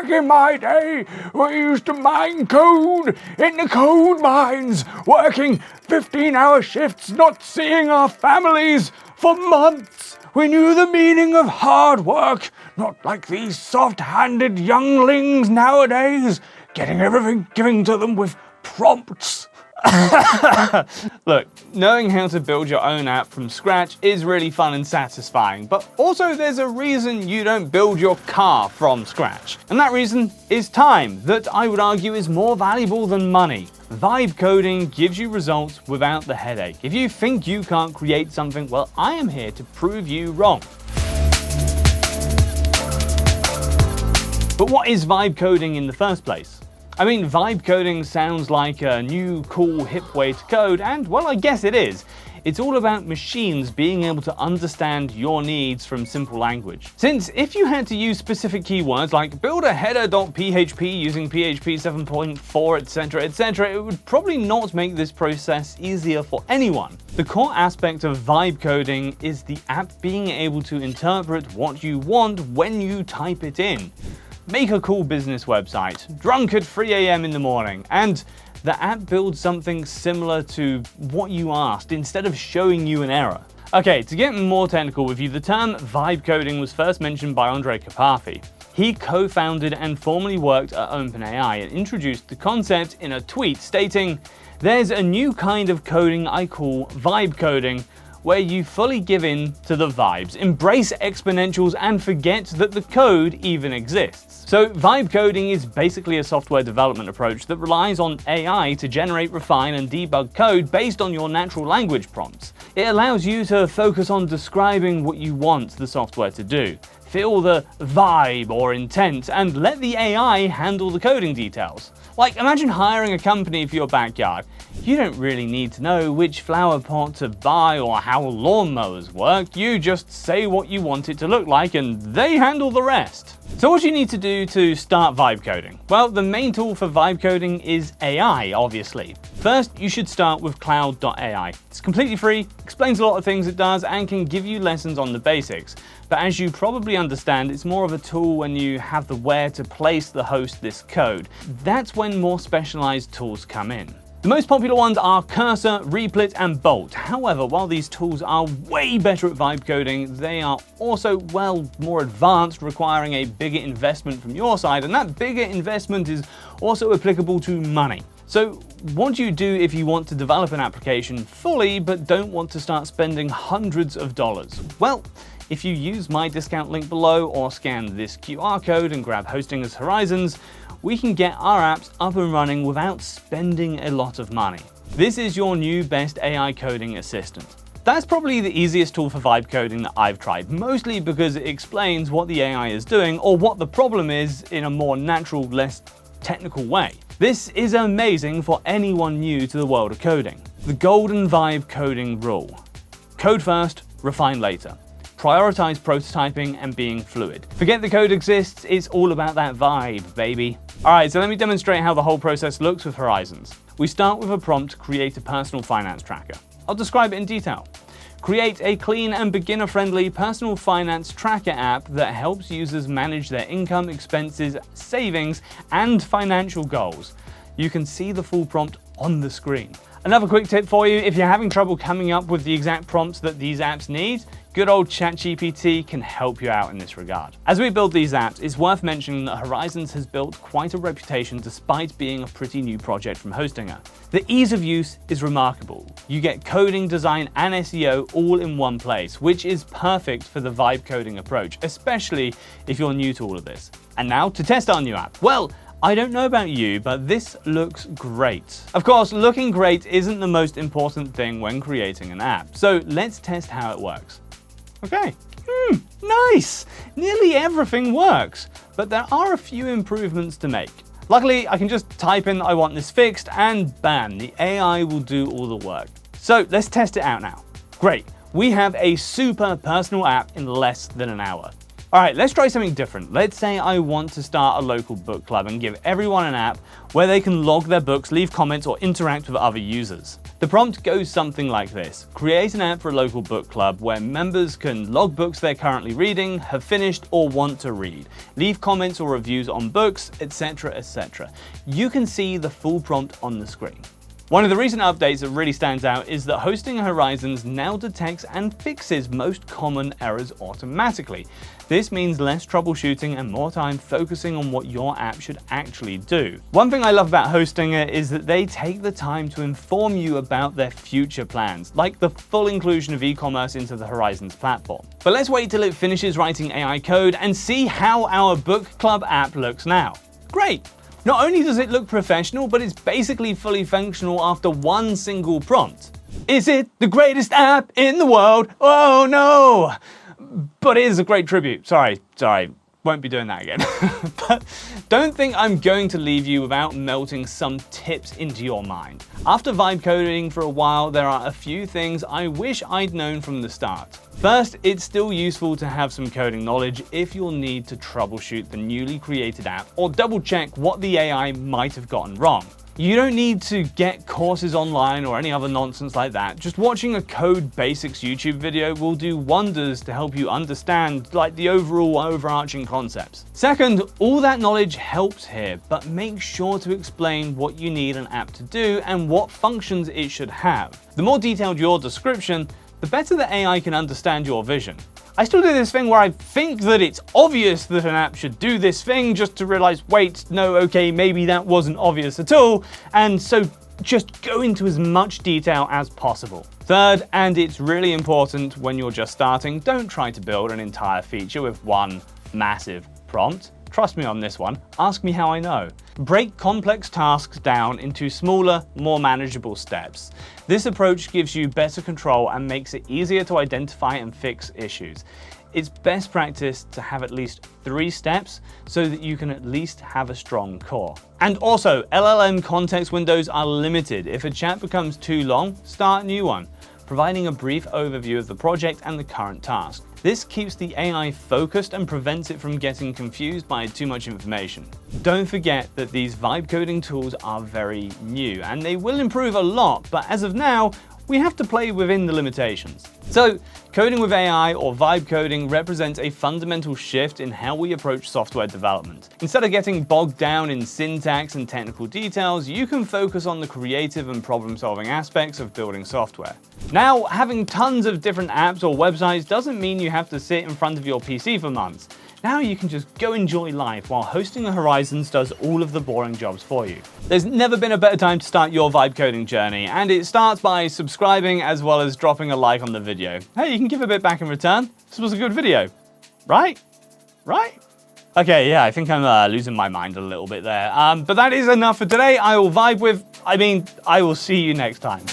Back in my day, we used to mine code in the code mines, working 15-hour shifts, not seeing our families for months. We knew the meaning of hard work, not like these soft-handed younglings nowadays, getting everything given to them with prompts. Look, knowing how to build your own app from scratch is really fun and satisfying, but also there's a reason you don't build your car from scratch. And that reason is time, that I would argue is more valuable than money. Vibe coding gives you results without the headache. If you think you can't create something, well, I am here to prove you wrong. But what is vibe coding in the first place? I mean, vibe coding sounds like a new, cool, hip way to code, and well, I guess it is. It's all about machines being able to understand your needs from simple language. Since if you had to use specific keywords like build a header.php using PHP 7.4, etc., it would probably not make this process easier for anyone. The core aspect of vibe coding is the app being able to interpret what you want when you type it in. Make a cool business website, drunk at 3 AM in the morning, and the app builds something similar to what you asked instead of showing you an error. Okay, to get more technical with you, the term vibe coding was first mentioned by Andrej Karpathy. He co-founded and formerly worked at OpenAI and introduced the concept in a tweet stating, "There's a new kind of coding I call vibe coding, where you fully give in to the vibes, embrace exponentials, and forget that the code even exists." So vibe coding is basically a software development approach that relies on AI to generate, refine, and debug code based on your natural language prompts. It allows you to focus on describing what you want the software to do, feel the vibe or intent, and let the AI handle the coding details. Like, imagine hiring a company for your backyard. You don't really need to know which flower pot to buy or how lawnmowers work. You just say what you want it to look like and they handle the rest. So what do you need to do to start vibe coding? Well, the main tool for vibe coding is AI, obviously. First, you should start with cloud.ai. It's completely free, explains a lot of things it does, and can give you lessons on the basics. But as you probably understand, it's more of a tool when you have the where to place the host this code. That's when more specialized tools come in. The most popular ones are Cursor, Replit, and Bolt. However, while these tools are way better at vibe coding, they are also, well, more advanced, requiring a bigger investment from your side, and that bigger investment is also applicable to money. So what do you do if you want to develop an application fully but don't want to start spending hundreds of dollars? Well, if you use my discount link below or scan this QR code and grab hosting as Horizons, we can get our apps up and running without spending a lot of money. This is your new best AI coding assistant. That's probably the easiest tool for vibe coding that I've tried, mostly because it explains what the AI is doing or what the problem is in a more natural, less technical way. This is amazing for anyone new to the world of coding. The golden vibe coding rule. Code first, refine later. Prioritize prototyping and being fluid. Forget the code exists, it's all about that vibe, baby. Alright, so let me demonstrate how the whole process looks with Horizons. We start with a prompt to create a personal finance tracker. I'll describe it in detail. Create a clean and beginner-friendly personal finance tracker app that helps users manage their income, expenses, savings, and financial goals. You can see the full prompt on the screen. Another quick tip for you, if you're having trouble coming up with the exact prompts that these apps need, good old ChatGPT can help you out in this regard. As we build these apps, it's worth mentioning that Horizons has built quite a reputation despite being a pretty new project from Hostinger. The ease of use is remarkable. You get coding, design, and SEO all in one place, which is perfect for the vibe coding approach, especially if you're new to all of this. And now to test our new app. Well, I don't know about you, but this looks great. Of course, looking great isn't the most important thing when creating an app, so let's test how it works. Okay, nice! Nearly everything works, but there are a few improvements to make. Luckily, I can just type in that I want this fixed, and bam, the AI will do all the work. So let's test it out now. Great, we have a super personal app in less than an hour. All right, let's try something different. Let's say I want to start a local book club and give everyone an app where they can log their books, leave comments, or interact with other users. The prompt goes something like this. Create an app for a local book club where members can log books they're currently reading, have finished, or want to read, leave comments or reviews on books, etc., etc. You can see the full prompt on the screen. One of the recent updates that really stands out is that Hosting Horizons now detects and fixes most common errors automatically. This means less troubleshooting and more time focusing on what your app should actually do. One thing I love about Hostinger is that they take the time to inform you about their future plans, like the full inclusion of e-commerce into the Horizons platform. But let's wait till it finishes writing AI code and see how our book club app looks now. Great! Not only does it look professional, but it's basically fully functional after one single prompt. Is it the greatest app in the world? Oh no! But it is a great tribute. Sorry, won't be doing that again. But don't think I'm going to leave you without melting some tips into your mind. After vibe coding for a while, there are a few things I wish I'd known from the start. First, it's still useful to have some coding knowledge if you'll need to troubleshoot the newly created app or double check what the AI might have gotten wrong. You don't need to get courses online or any other nonsense like that. Just watching a Code Basics YouTube video will do wonders to help you understand the overall overarching concepts. Second, all that knowledge helps here, but make sure to explain what you need an app to do and what functions it should have. The more detailed your description, the better the AI can understand your vision. I still do this thing where I think that it's obvious that an app should do this thing just to realize, wait, no, okay, maybe that wasn't obvious at all. And so just go into as much detail as possible. Third, and it's really important when you're just starting, don't try to build an entire feature with one massive prompt. Trust me on this one, ask me how I know. Break complex tasks down into smaller, more manageable steps. This approach gives you better control and makes it easier to identify and fix issues. It's best practice to have at least 3 steps so that you can at least have a strong core. And also, LLM context windows are limited. If a chat becomes too long, start a new one, providing a brief overview of the project and the current task. This keeps the AI focused and prevents it from getting confused by too much information. Don't forget that these vibe coding tools are very new and they will improve a lot, but as of now, we have to play within the limitations. So, coding with AI or vibe coding represents a fundamental shift in how we approach software development. Instead of getting bogged down in syntax and technical details, you can focus on the creative and problem-solving aspects of building software. Now, having tons of different apps or websites doesn't mean you have to sit in front of your PC for months. Now you can just go enjoy life while Hosting Horizons does all of the boring jobs for you. There's never been a better time to start your vibe coding journey, and it starts by subscribing as well as dropping a like on the video. Hey, you can give a bit back in return. This was a good video, right? Right? Okay, yeah, I think I'm losing my mind a little bit there. But that is enough for today. I will see you next time.